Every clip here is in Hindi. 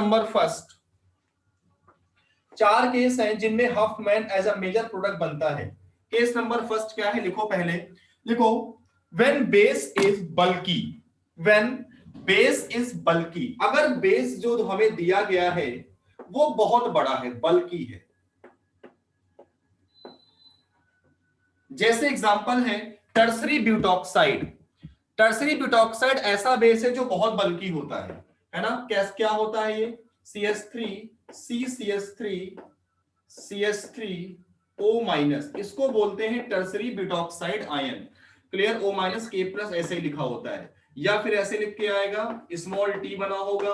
नंबर फर्स्ट, चार केस हैं जिनमें Huffman as a major product बनता है। केस नंबर फर्स्ट क्या है, लिखो पहले, लिखो, when base is bulky, when base is bulky, अगर बेस जो हमें दिया गया है वो बहुत बड़ा है, बल्की है। जैसे एग्जांपल है टर्सरी ब्यूटॉक्साइड, टर्सरी ब्यूटॉक्साइड ऐसा बेस है जो बहुत बल्की होता है ना। क्या होता है ये, CH3 CCH3 CH3 O minus, इसको बोलते हैं tertiary butoxide ion. Clear, O minus K plus ऐसे ही लिखा होता है, या फिर ऐसे लिख के आएगा, स्मॉल t बना होगा,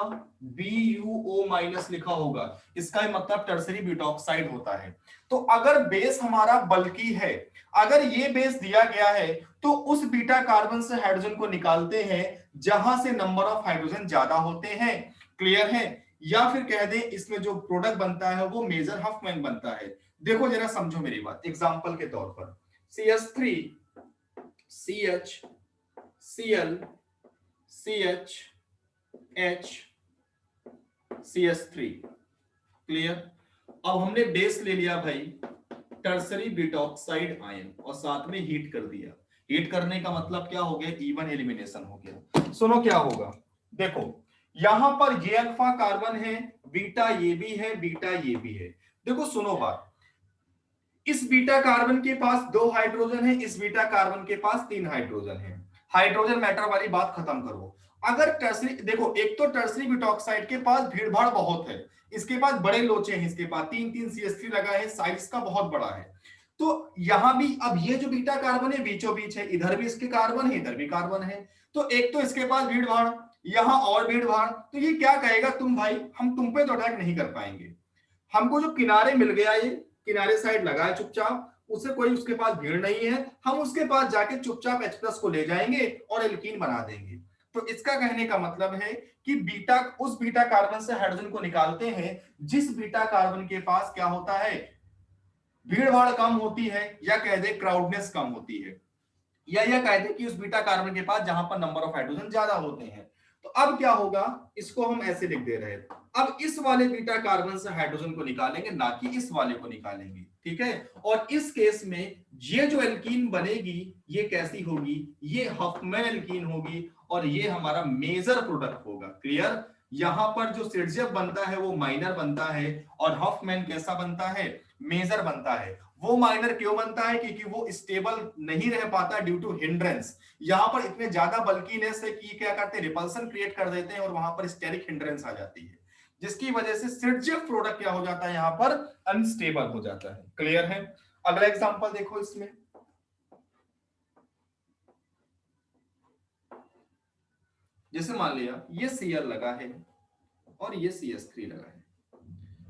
BuO माइनस लिखा होगा, इसका मतलब टर्सरी ब्यूटॉक्साइड होता है। तो अगर बेस हमारा बल्की है, अगर ये बेस दिया गया है, तो उस बीटा कार्बन से हाइड्रोजन को निकालते हैं जहां से नंबर ऑफ हाइड्रोजन ज्यादा होते हैं। क्लियर है, या फिर कह दें इसमें जो प्रोडक्ट बनता है वो मेजर हफमैन बनता है। देखो जरा समझो मेरी बात, एग्जांपल के तौर पर CH3 CH Cl CH H CH3। Clear, अब हमने बेस ले लिया भाई टर्सरी ब्यूटॉक्साइड आयन और साथ में हीट कर दिया। हीट करने का मतलब क्या हो गया, इवन एलिमिनेशन हो गया। सुनो क्या होगा, देखो यहां पर ये अल्फा कार्बन है, बीटा ये भी है, बीटा ये भी है। देखो सुनो बात, इस बीटा कार्बन के पास 2 हाइड्रोजन है, इस बीटा कार्बन के पास 3 हाइड्रोजन है। हाइड्रोजन मैटर वाली बात खत्म करो। अगर टर्सरी, देखो एक तो टर्सरी ब्यूटॉक्साइड के पास भीड़ भाड़ बहुत है, इसके पास बड़े लोचे हैं, इसके पास 3-3 CH3 लगा है, साइज का बहुत बड़ा है। तो यहां भी अब ये जो बीटा कार्बन है बीचों बीच है, इधर भी इसके कार्बन है, इधर भी कार्बन है, तो एक तो इसके पास भीड़ भाड़, यहां और भीड़ भाड़, तो ये क्या कहेगा, तुम भाई हम तुम पे तो अटैक नहीं कर पाएंगे, हमको जो किनारे मिल गया, ये किनारे साइड लगा है चुपचाप, उससे कोई उसके पास भीड़ नहीं है, हम उसके पास जाके चुपचाप H+ को ले जाएंगे और एल्कीन बना देंगे। तो इसका कहने का मतलब है कि बीटा, उस बीटा कार्बन से हाइड्रोजन को निकालते हैं जिस बीटा कार्बन के पास क्या होता है, भीड़ भाड़ कम होती है, या कह दे क्राउडनेस कम होती है, या यह कह दे कि उस बीटा कार्बन के पास जहां पर नंबर ऑफ हाइड्रोजन ज्यादा होते हैं। तो अब क्या होगा, इसको हम ऐसे लिख दे रहे हैं, अब इस वाले बीटा कार्बन से हाइड्रोजन को निकालेंगे, ना कि इस वाले को निकालेंगे। ठीक है, और इस केस में ये जो एल्कीन बनेगी ये कैसी होगी, ये हफमैन एल्कीन होगी, और ये हमारा मेजर प्रोडक्ट होगा। क्लियर, यहां पर जो सिरजेफ बनता है वो माइनर बनता है, और हफमैन कैसा बनता है, मेजर बनता है। वो माइनर क्यों बनता है, क्योंकि वो स्टेबल नहीं रह पाता ड्यू टू हिंड्रेंस। यहां पर इतने ज्यादा बल्कीनेस है कि क्या करते हैं, रिपल्सन क्रिएट कर देते हैं और वहां पर स्टेरिक हिंड्रेंस आ जाती है, जिसकी वजह से सिरजेफ प्रोडक्ट क्या हो जाता है, यहां पर अनस्टेबल हो जाता है। क्लियर है, अगला एग्जांपल देखो इसमें, जैसे मान लिया ये Cl लगा है और ये CH3 लगा है,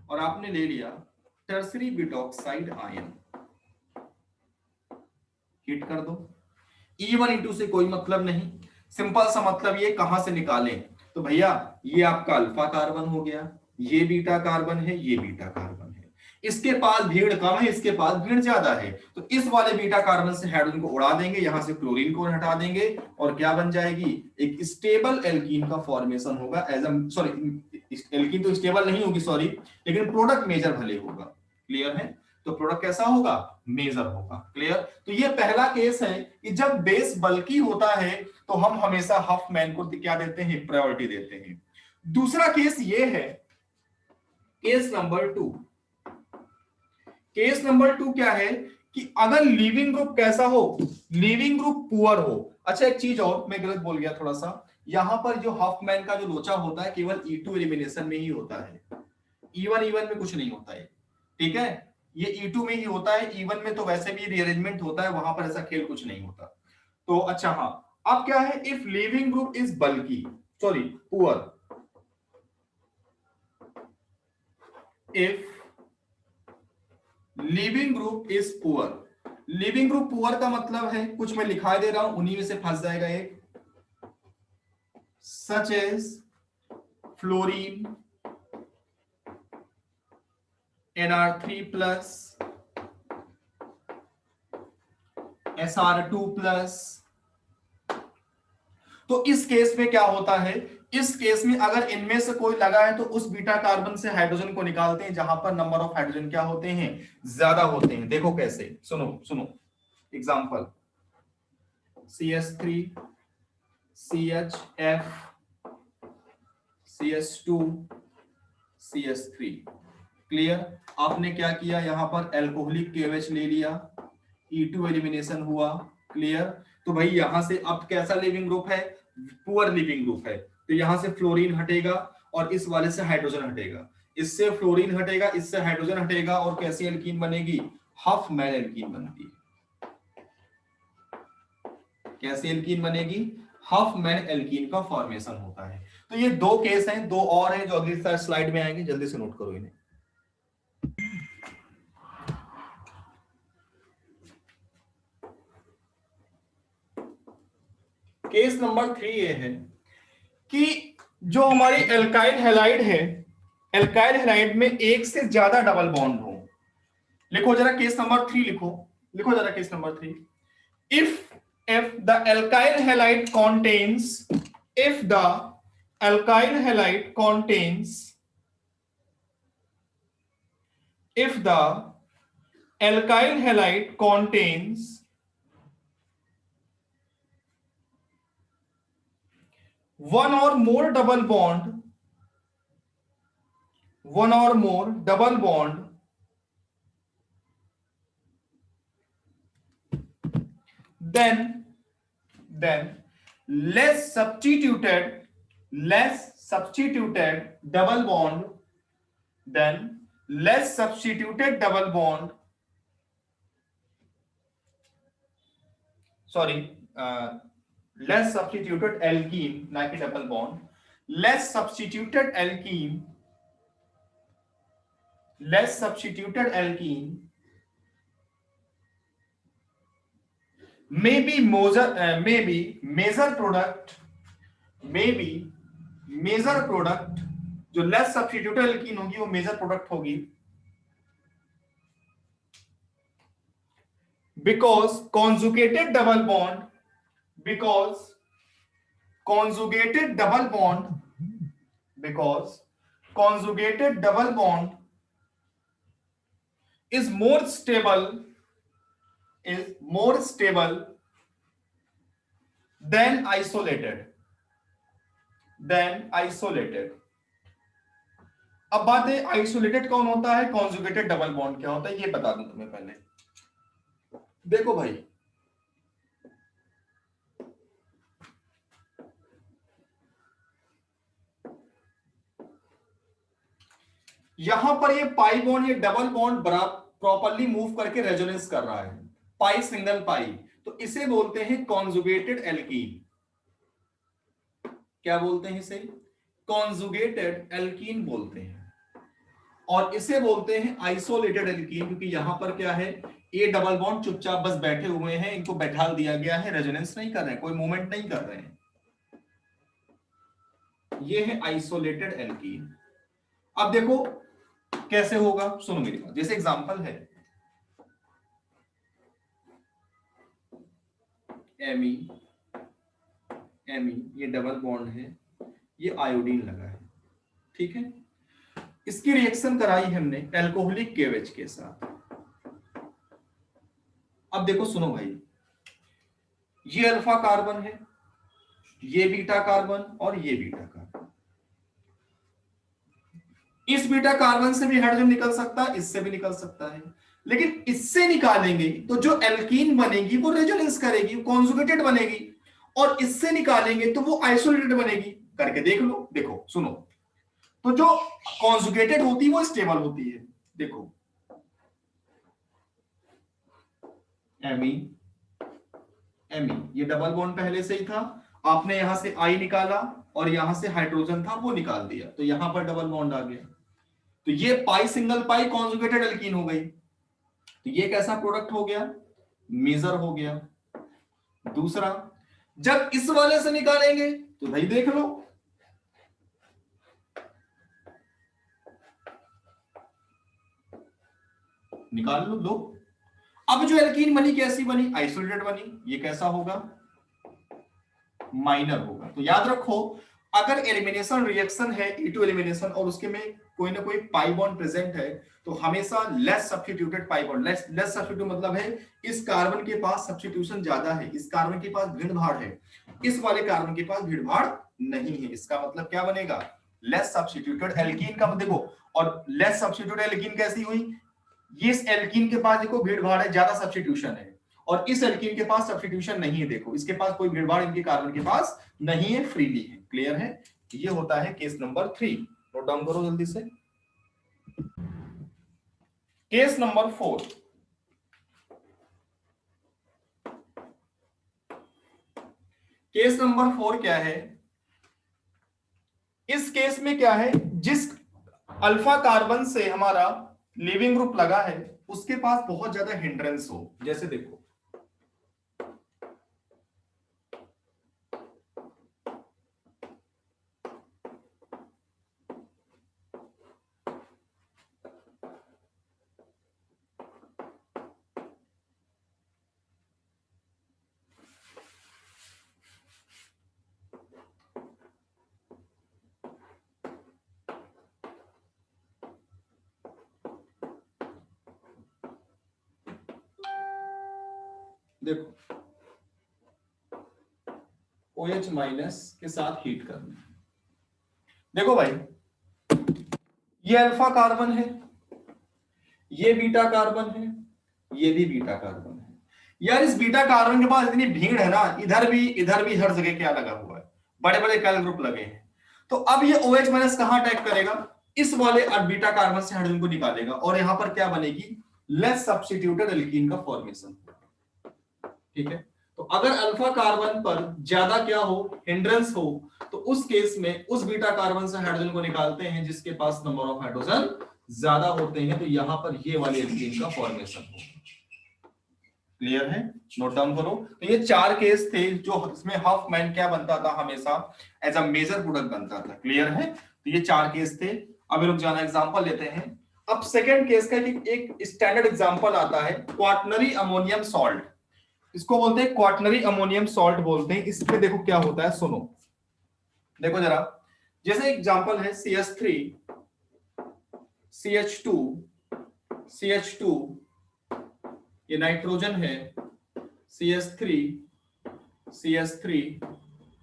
और आपने ले लिया टर्सरी ब्यूटॉक्साइड आयन, हीट कर दो। E1 से कोई मतलब नहीं, सिंपल सा मतलब ये कहां से निकालें, तो भैया ये आपका अल्फा कार्बन हो गया, ये बीटा कार्बन है, ये बीटा कार्बन है, इसके पास भीड़ कम है, इसके पास भीड़ ज्यादा है, तो इस वाले बीटा कार्बन से हाइड्रोजन को उड़ा देंगे, यहां से क्लोरीन को हटा देंगे, और क्या बन जाएगी, एक स्टेबल एल्कीन का फॉर्मेशन होगा। एज सॉरी, एल्कीन तो स्टेबल नहीं होगी, सॉरी, लेकिन प्रोडक्ट मेजर भले होगा। क्लियर है, तो प्रोडक्ट कैसा होगा, मेजर होगा। क्लियर, तो ये पहला केस है कि जब बेस बल्की होता है तो हम हमेशा हफमैन को क्या देते हैं, प्रायोरिटी देते हैं। दूसरा केस ये है, केस नंबर 2। केस नंबर 2 क्या है कि अगर लीविंग ग्रुप कैसा हो, लीविंग ग्रुप पुअर हो। अच्छा एक चीज और मैं गलत बोल गया थोड़ा सा, यहां पर जो हफमैन का जो लोचा होता है केवल E2 एलिमिनेशन में ही होता है, E1 में कुछ नहीं होता है। ठीक है, ये E2 में ही होता है, E1 में तो वैसे भी रीअरेंजमेंट होता है, वहां पर ऐसा खेल कुछ नहीं होता। तो अच्छा हाँ, अब क्या है, if leaving group is bulky, sorry poor, if leaving group is poor, leaving group poor का मतलब है कुछ मैं लिखा दे रहा हूं, उन्हीं में से फंस जाएगा एक, such as fluorine Nr3+, Sr2+। तो इस केस में क्या होता है इस केस में अगर इनमें से कोई लगा है तो उस बीटा कार्बन से हाइड्रोजन को निकालते हैं जहां पर नंबर ऑफ हाइड्रोजन क्या होते हैं, ज्यादा होते हैं। देखो कैसे, सुनो सुनो example, CH3 CHF CH2 CH3। Clear. आपने क्या किया, यहां पर एल्कोहलिक KOH ले लिया, E2 एलिमिनेशन हुआ। क्लियर। तो भाई यहां से अब कैसा लिविंग ग्रुप है, पुअर लिविंग ग्रुप है, तो यहां से फ्लोरीन हटेगा और इस वाले से हाइड्रोजन हटेगा, इससे फ्लोरीन हटेगा, इससे हाइड्रोजन हटेगा, और कैसी एल्कीन बनेगी, हाफ मैन एल्कीन बनती है। कैसी एल्कीन बनेगी, हाफ मैन एल्कीन का फॉर्मेशन होता है। तो ये दो केस हैं, दो और हैं जो अगली स्लाइड में आएंगे, जल्दी से नोट करो इन्हें। केस नंबर 3 ये है कि जो हमारी एल्काइल हैलाइड है, एल्काइल हैलाइड में एक से ज्यादा डबल बॉन्ड हो। लिखो जरा केस नंबर 3, लिखो जरा case number 3। if the alkyl halide contains, if the alkyl halide contains, if the alkyl halide contains one or more double bond, one or more double bond, then less substituted double bond, then less substituted double bond, sorry, less substituted alkene, ना कि double bond, less substituted alkene, less substituted alkene may be major product, जो लेस सब्स्टिट्यूटेड एल्कीन होगी वो मेजर प्रोडक्ट होगी, because conjugated double bond is more stable than isolated. अब बात है आइसोलेटेड कौन होता है, कॉन्जुगेटेड डबल बॉन्ड क्या होता है, ये बता दूं तुम्हें पहले। देखो भाई, यहां पर ये पाई बॉन्ड, ये डबल बॉन्ड प्रॉपरली मूव करके रेजोनेंस कर रहा है, पाई सिंगल पाई, तो इसे बोलते हैं कॉन्जुगेटेड एल्कीन। क्या बोलते हैं इसे, कॉन्जुगेटेड एल्कीन बोलते हैं। और इसे बोलते हैं आइसोलेटेड एल्कीन, क्योंकि यहां पर क्या है, ये डबल बॉन्ड चुपचाप बस बैठे हुए हैं, इनको बैठा दिया गया है, रेजोनेंस नहीं कर रहे हैं, कोई मूवमेंट नहीं कर रहे हैं। ये है आइसोलेटेड एल्कीन। अब देखो कैसे होगा, सुनो मेरी बात। जैसे एग्जांपल है एमी, ये डबल बॉन्ड है, ये आयोडीन लगा है, ठीक है। इसकी रिएक्शन कराई हमने एल्कोहलिक KOH के साथ। अब देखो सुनो भाई, ये अल्फा कार्बन है, ये बीटा कार्बन और ये बीटा कार्बन। इस बीटा कार्बन से भी हाइड्रोजन निकल सकता है, इससे भी निकल सकता है, लेकिन इससे निकालेंगे तो जो एल्कीन बनेगी वो रेजोनेंस करेगी, कॉन्जुगेटेड बनेगी, और इससे निकालेंगे तो वो आइसोलेटेड बनेगी। करके देख लो, देखो सुनो, तो जो कॉन्जुगेटेड होती है वो स्टेबल होती है। देखो एमी, ये डबल बॉन्ड पहले से ही था, आपने यहां से आई निकाला और यहां से हाइड्रोजन था वो निकाल दिया, तो यहां पर डबल बॉन्ड आ गया, तो ये पाई सिंगल पाई कॉन्जुगेटेड एल्कीन हो गई। तो ये कैसा प्रोडक्ट हो गया, मेजर हो गया। दूसरा, जब इस वाले से निकालेंगे तो भाई देख लो, निकाल लो दो। अब जो एल्कीन बनी कैसी बनी, आइसोलेटेड बनी, ये कैसा होगा, माइनर होगा। तो याद रखो, अगर एलिमिनेशन रिएक्शन है E2 एलिमिनेशन और उसके में कोई ना कोई पाई बॉन्ड प्रेजेंट है तो हमेशा less substituted pi bond, less substitute मतलब है इस कार्बन के पास सब्स्टिट्यूशन ज्यादा है, इस कार्बन के पास भीड़ भाड़ है, इस वाले कार्बन के पास भीड़ भाड़ नहीं है। इसका मतलब क्या बनेगा, लेस सब्स्टिट्यूटेड एल्कीन का। देखो और लेस सब्स्टिट्यूटेड एल्कीन कैसी हुई, ये इस एल्कीन के पास देखो भीड़ भाड़ है, ज्यादा सब्स्टिट्यूशन है, और इस एल्कीन के पास सब्स्टिट्यूशन नहीं है, देखो इसके पास कोई भीड़ भाड़ इनके कार्बन के पास नहीं है, फ्रीली है। क्लियर है, ये होता है केस नंबर 3। नोट डाउन करो जल्दी से। केस नंबर 4, केस नंबर 4 क्या है, इस केस में क्या है, जिस अल्फा कार्बन से हमारा लिविंग ग्रुप लगा है उसके पास बहुत ज्यादा हिंड्रेंस हो, जैसे देखो देखो OH माइनस के साथ हीट करना। देखो भाई ये अल्फा कार्बन है, ये बीटा कार्बन है, ये भी बीटा कार्बन है। यार इस बीटा कार्बन के पास इतनी भीड़ है ना, इधर भी हर जगह क्या लगा हुआ है, बड़े बड़े कैल ग्रुप लगे हैं। तो अब ये OH माइनस कहां अटैक करेगा, इस वाले बीटा कार्बन से हाइड्रोजन को निकालेगा और यहां पर क्या बनेगी, लेस सब्स्टिट्यूटेड एल्कीन का फॉर्मेशन। ठीक है, तो अगर अल्फा कार्बन पर ज्यादा क्या हो, हिंड्रेंस हो, तो उस केस में उस बीटा कार्बन से हाइड्रोजन को निकालते हैं जिसके पास नंबर ऑफ हाइड्रोजन ज्यादा होते हैं, तो यहां पर ये वाले एल्कीन का फॉर्मेशन हो। क्लियर है, नोट डाउन करो। तो ये 4 केस थे जो इसमें हफमैन क्या बनता था, हमेशा एज अ मेजर प्रोडक्ट बनता था। क्लियर है, तो ये 4 केस थे। अब रुक जाना, एग्जांपल लेते हैं। अब सेकंड केस का एक स्टैंडर्ड एग्जांपल आता है, क्वाटनरी अमोनियम सॉल्ट। इसको बोलते हैं क्वाटनरी अमोनियम सॉल्ट बोलते हैं। इसमें देखो क्या होता है, सुनो देखो जरा, जैसे एग्जांपल है CH3 CH2 CH2, ये नाइट्रोजन है, CH3 CH3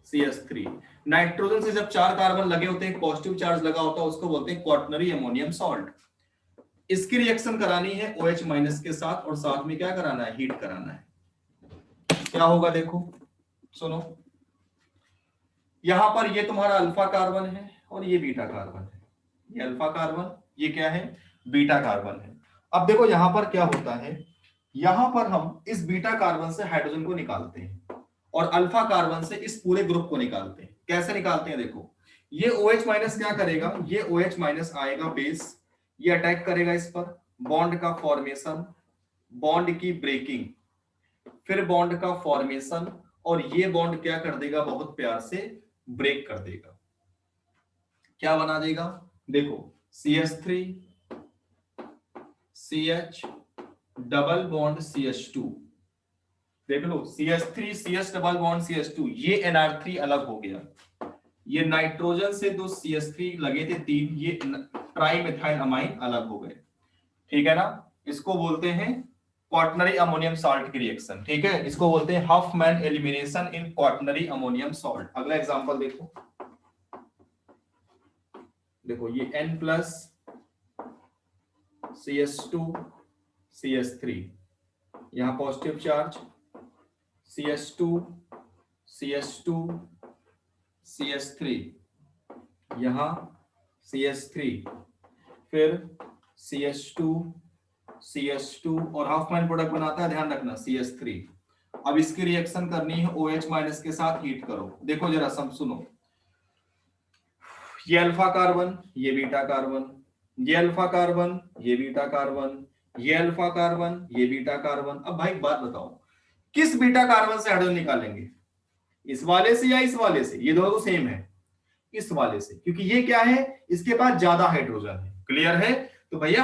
CH3। नाइट्रोजन से जब 4 कार्बन लगे होते हैं, पॉजिटिव चार्ज लगा होता है, उसको बोलते हैं क्वाटनरी अमोनियम सॉल्ट। इसकी रिएक्शन करानी है OH माइनस के साथ और साथ में क्या कराना है, हीट कराना है। क्या होगा देखो, सुनो, यहां पर ये तुम्हारा अल्फा कार्बन है और ये बीटा कार्बन है, ये अल्फा कार्बन, ये क्या है, बीटा कार्बन है। अब देखो यहां पर क्या होता है, यहां पर हम इस बीटा कार्बन से हाइड्रोजन को निकालते हैं और अल्फा कार्बन से इस पूरे ग्रुप को निकालते हैं। कैसे निकालते हैं, देखो ये OH माइनस क्या करेगा, ये OH माइनस आएगा बेस, ये अटैक करेगा इस पर, बॉन्ड का फॉर्मेशन, बॉन्ड की ब्रेकिंग, फिर बॉन्ड का फॉर्मेशन, और ये बॉन्ड क्या कर देगा, बहुत प्यार से ब्रेक कर देगा। क्या बना देगा, देखो CH3 CH double bond CH2, देख लो CH3 CH double bond CH2, ये NR3 अलग हो गया, ये नाइट्रोजन से 2 CH3 लगे थे 3, ये ट्राई मिथाइल अमाइन अलग हो गए। ठीक है ना, इसको बोलते हैं क्वाटनरी अमोनियम सॉल्ट की रिएक्शन। ठीक है, इसको बोलते हैं हफमैन एलिमिनेशन इन क्वाटनरी अमोनियम सॉल्ट। अगला एग्जांपल देखो, देखो ये N प्लस CH2 CH3, यहां positive charge, CH2 CH2 CH3, यहां CH3, फिर CH2 CH2 और हाफमैन प्रोडक्ट बनाता है, ध्यान रखना CH3। अब इसकी रिएक्शन करनी है OH माइनस के साथ, हीट करो। देखो जरा सब सुनो, ये अल्फा कार्बन, ये बीटा कार्बन, ये अल्फा कार्बन, ये बीटा कार्बन, ये अल्फा कार्बन, ये बीटा कार्बन। अब भाई बात बताओ, किस बीटा कार्बन से हाइड्रोजन निकालेंगे, इस वाले से या इस वाले से, ये दोनों तो सेम है, इस वाले से, क्योंकि ये क्या है, इसके पास ज्यादा हाइड्रोजन है। क्लियर है, तो भैया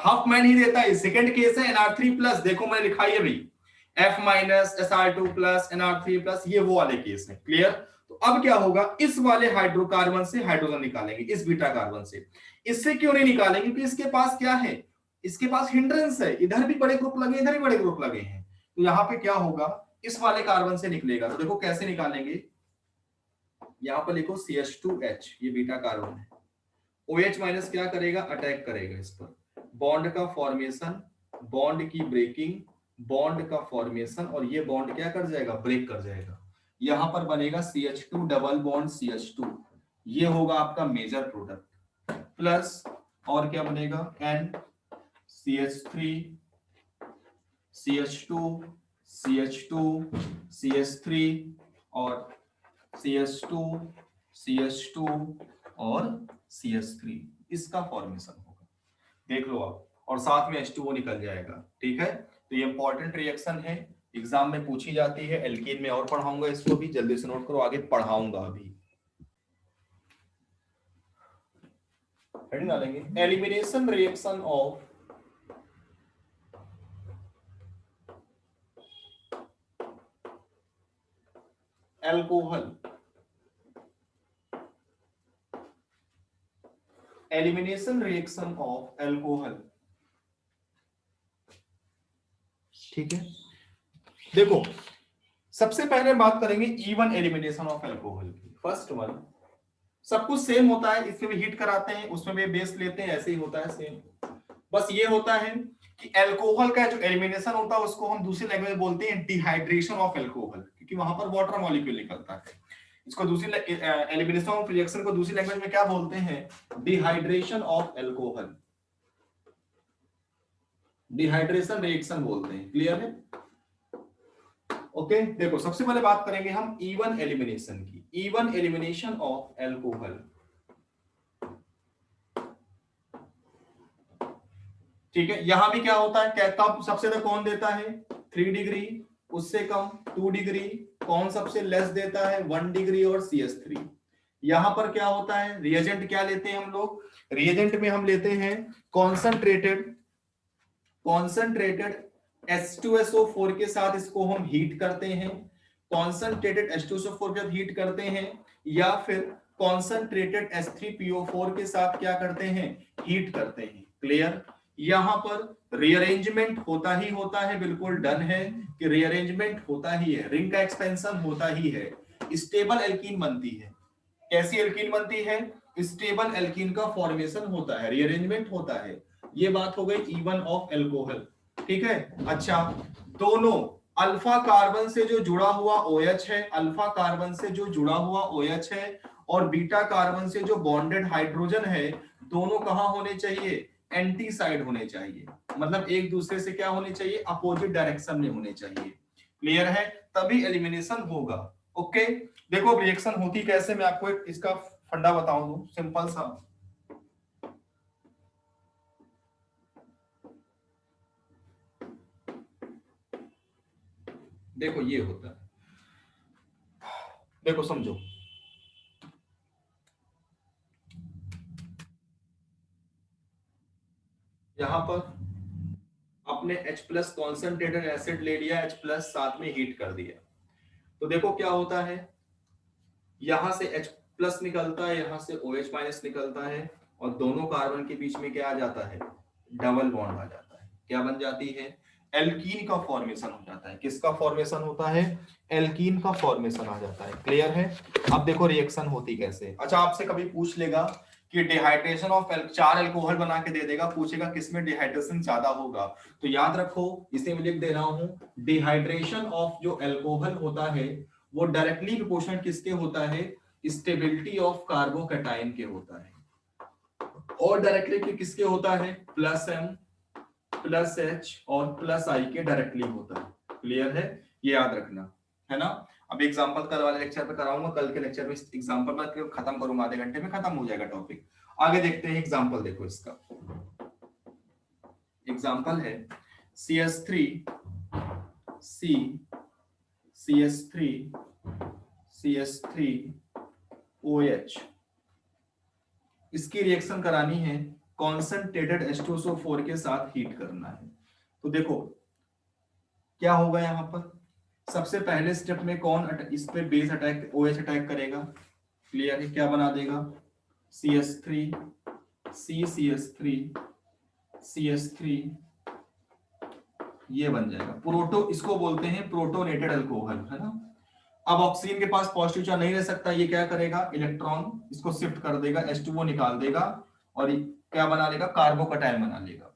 हफमैन ही देता है। सेकंड केस है NR3 प्लस, देखो मैंने लिखा है भाई F minus SR2 plus NR3 plus, ये वो वाले केस है। क्लियर, तो अब क्या होगा, इस वाले हाइड्रोकार्बन से हाइड्रोजन निकालेंगे, इस बीटा कार्बन से। इससे क्यों नहीं निकालेंगे, क्योंकि इसके पास क्या है, इसके पास हिंड्रेंस है, इधर भी बड़े ग्रुप लगे, इधर भी बड़े ग्रुप लगे हैं। तो यहाँ पे क्या होगा, इस वाले कार्बन से निकलेगा। तो देखो कैसे निकालेंगे, यहाँ पर लिखो CH2H, ये बीटा कार्बन है। OH माइनस क्या करेगा, अटैक करेगा इस पर, बॉन्ड का फॉर्मेशन, बॉन्ड की ब्रेकिंग, बॉन्ड का फॉर्मेशन, और ये बॉन्ड क्या कर जाएगा, ब्रेक कर जाएगा। यहां पर बनेगा CH2 डबल बॉन्ड CH2, ये होगा आपका मेजर प्रोडक्ट, प्लस और क्या बनेगा, N CH3 CH2 CH2 CH3 और CH2 CH2 और CH3, इसका फॉर्मेशन होगा, देख लो आप, और साथ में H2O निकल जाएगा। ठीक है, तो ये इंपॉर्टेंट रिएक्शन है, एग्जाम में पूछी जाती है। एल्कीन में और पढ़ाऊंगा, इसको भी जल्दी से नोट करो, आगे पढ़ाऊंगा अभी। हेडिंग डालेंगे, elimination reaction of alcohol, elimination reaction of alcohol. ठीक है, देखो सबसे पहले बात करेंगे इवन एलिमिनेशन ऑफ एल्कोहल की। फर्स्ट वन, सब कुछ सेम होता है, इसमें भी हीट कराते हैं, उसमें भी बेस लेते हैं, ऐसे ही होता है सेम। बस ये होता है कि एल्कोहल का जो एलिमिनेशन होता है उसको हम दूसरी लैंग्वेज में बोलते हैं डिहाइड्रेशन ऑफ एल्कोहल, क्योंकि वहां पर वाटर मॉलिक्यूल निकलता है। इसको दूसरी एलिमिनेशन ऑफ रिएक्शन को दूसरी लैंग्वेज में क्या बोलते हैं, dehydration of alcohol, dehydration reaction बोलते हैं। क्लियर है, ओके। देखो सबसे पहले बात करेंगे हम इवन एलिमिनेशन की, इवन एलिमिनेशन ऑफ एल्कोहल। ठीक है, यहां भी क्या होता है, क्या कब सबसे ज्यादा कौन देता है, 3 डिग्री, उससे कम 2 डिग्री, कौन सबसे लेस देता है, 1 डिग्री और CH3। यहां पर क्या होता है, रिएजेंट क्या लेते हैं हम लोग, रिएजेंट में हम लेते हैं कॉन्सेंट्रेटेड H2SO4 के साथ इसको हम हीट करते हैं, कॉन्सेंट्रेटेड H2SO4 के साथ हीट करते हैं, या फिर कॉन्सेंट्रेटेड H3PO4 के साथ क्या करते हैं, हीट करते हैं। क्लियर, यहां पर रीअरेंजमेंट होता ही होता है, बिल्कुल डन है कि रीअरेंजमेंट होता ही है, रिंग का एक्सपेंशन होता ही है, स्टेबल एल्कीन बनती है। कैसी एल्कीन बनती है, स्टेबल एल्कीन का फॉर्मेशन होता है, रीअरेंजमेंट होता है। ये बात हो गई इवन ऑफ एल्कोहल। ठीक है, अच्छा, दोनों अल्फा कार्बन से जो जुड़ा हुआ OH है, अल्फा कार्बन से जो जुड़ा हुआ OH है, और बीटा कार्बन से जो बॉन्डेड हाइड्रोजन है, दोनों कहां होने चाहिए, एंटी साइड होने चाहिए, मतलब एक दूसरे से क्या होने चाहिए, अपोजिट डायरेक्शन में होने चाहिए। क्लियर है, तभी एलिमिनेशन होगा। ओके, देखो रिएक्शन होती कैसे, मैं आपको एक इसका फंडा बताऊं दूं, सिंपल सा। देखो ये होता है, देखो समझो, यहां पर आपने H+ कॉन्सेंट्रेटेड एसिड ले लिया, H+ साथ में हीट कर दिया, तो देखो क्या होता है, यहां से H+ निकलता है, यहां से OH- निकलता है, और दोनों कार्बन के बीच में क्या आ जाता है, डबल बॉन्ड आ जाता है। क्या बन जाती है, एल्कीन का फॉर्मेशन हो जाता है। किसका फॉर्मेशन होता है, एल्कीन का फॉर्मेशन आ जाता है। क्लियर है, अब देखो रिएक्शन होती कैसे। अच्छा, आपसे कभी पूछ लेगा कि डिहाइड्रेशन ऑफ 4 अल्कोहल बना के दे देगा, पूछेगा किसमें डिहाइड्रेशन ज्यादा होगा, तो याद रखो, इसे मैं लिख दे रहा हूं, डिहाइड्रेशन ऑफ जो अल्कोहल होता है वो डायरेक्टली प्रोपोर्शनल किसके होता है, स्टेबिलिटी ऑफ कार्बोकैटायन के होता है, और डायरेक्टली किसके होता है, +M +H और +I के डायरेक्टली होता है। क्लियर है, ये याद रखना है ना। अब एग्जांपल कल वाले लेक्चर पे कराऊंगा, कल के लेक्चर में एग्जांपल में खत्म करूंगा, आधे घंटे में खत्म हो जाएगा टॉपिक। आगे देखते हैं एग्जांपल, देखो इसका एग्जांपल है CH3 C CH3 CH3 OH, इसकी रिएक्शन करानी है, कॉन्सेंट्रेटेड H2SO4 के साथ हीट करना है। तो देखो क्या होगा, यहां पर सबसे पहले स्टेप में कौन इस पे बेस अटैक OH अटैक करेगा, क्लियर है, क्या बना देगा CS3 CCS3 CS3, ये बन जाएगा प्रोटो, इसको बोलते हैं प्रोटोनेटेड अल्कोहल, है ना। अब ऑक्सीजन के पास पॉजिटिव चार्ज नहीं रह सकता, ये क्या करेगा, इलेक्ट्रॉन इसको शिफ्ट कर देगा, H2O निकाल देगा और क्या बना लेगा, कार्बोकटायन बना लेगा,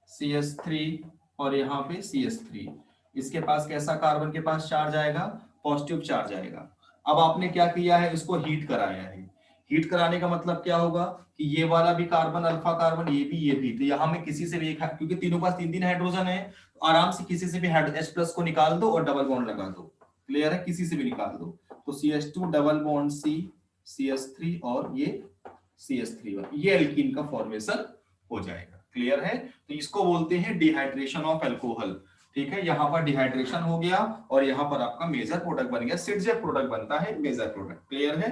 CS3 और यहाँ पे CS3। इसके पास कैसा कार्बन के पास चार्ज आएगा, पॉजिटिव चार्ज आएगा। अब आपने क्या किया है, इसको हीट कराया है। हीट कराने का मतलब क्या होगा कि ये वाला भी कार्बन, अल्फा कार्बन, ये भी, तो यहाँ में किसी से भी एक, क्योंकि तीनों पास 3 हाइड्रोजन है, तो आराम से किसी से भी H+ को निकाल दो और डबल बॉन्ड लगा दो, क्लियर है, किसी से भी निकाल दो। तो CH2 double bond C CS3 और ये CS3, ये एल्कीन का फॉर्मेशन हो जाएगा, क्लियर है। तो इसको बोलते हैं डिहाइड्रेशन ऑफ अल्कोहल, ठीक है। यहाँ पर डिहाइड्रेशन हो गया और यहाँ पर आपका मेजर प्रोडक्ट बन गया, सिडजेक प्रोडक्ट बनता है मेजर प्रोडक्ट, क्लियर है।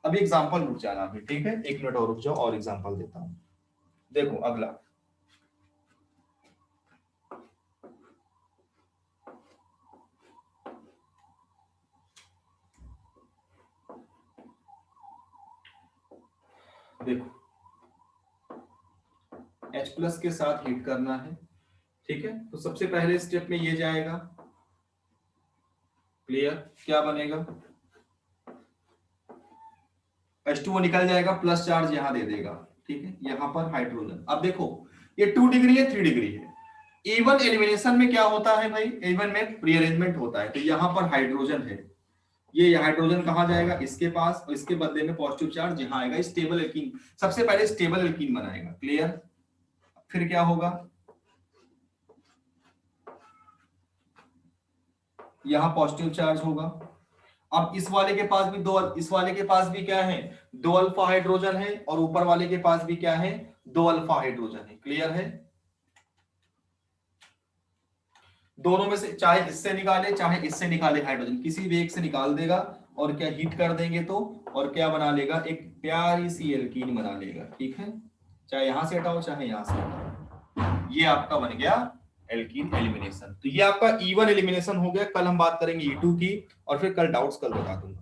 अब एग्जांपल रुक जाना अभी, ठीक है, 1 मिनट और रुक जाओ और एग्जांपल देता हूं। देखो अगला, देखो H+ के साथ हीट करना है, ठीक है। तो सबसे पहले स्टेप में ये जाएगा, क्लियर, क्या बनेगा, H2O निकल जाएगा, प्लस चार्ज यहां दे देगा, ठीक है, यहां पर हाइड्रोजन। अब देखो ये 2 डिग्री है, 3 डिग्री है। इवन एलिमिनेशन में क्या होता है भाई, इवन में रीअरेंजमेंट होता है, तो यहां पर हाइड्रोजन है, ये हाइड्रोजन कहां जाएगा, इसके पास, और इसके बदले में पॉजिटिव चार्ज यहां आएगा, स्टेबल एल्कीन, सबसे पहले स्टेबल एल्कीन बनाएगा, क्लियर। फिर क्या होगा, यहां पॉजिटिव चार्ज होगा। अब इस वाले के पास भी दो, इस वाले के पास भी क्या है, 2 अल्फा हाइड्रोजन है, और ऊपर वाले के पास भी क्या है, 2 अल्फा हाइड्रोजन है, क्लियर है। दोनों में से चाहे इससे निकाले चाहे इससे निकाले हाइड्रोजन, किसी भी एक से निकाल देगा और क्या हीट कर देंगे तो, और क्या बना लेगा, एक प्यारी सी एल्कीन बना लेगा, ठीक है। चाहे यहां से हटाओ चाहे यहां से हटाओ, ये आपका बन गया एल्कीन एलिमिनेशन। तो ये आपका E1 एलिमिनेशन हो गया। कल हम बात करेंगे E2 की, और फिर कल डाउट्स कल बता दूंगा।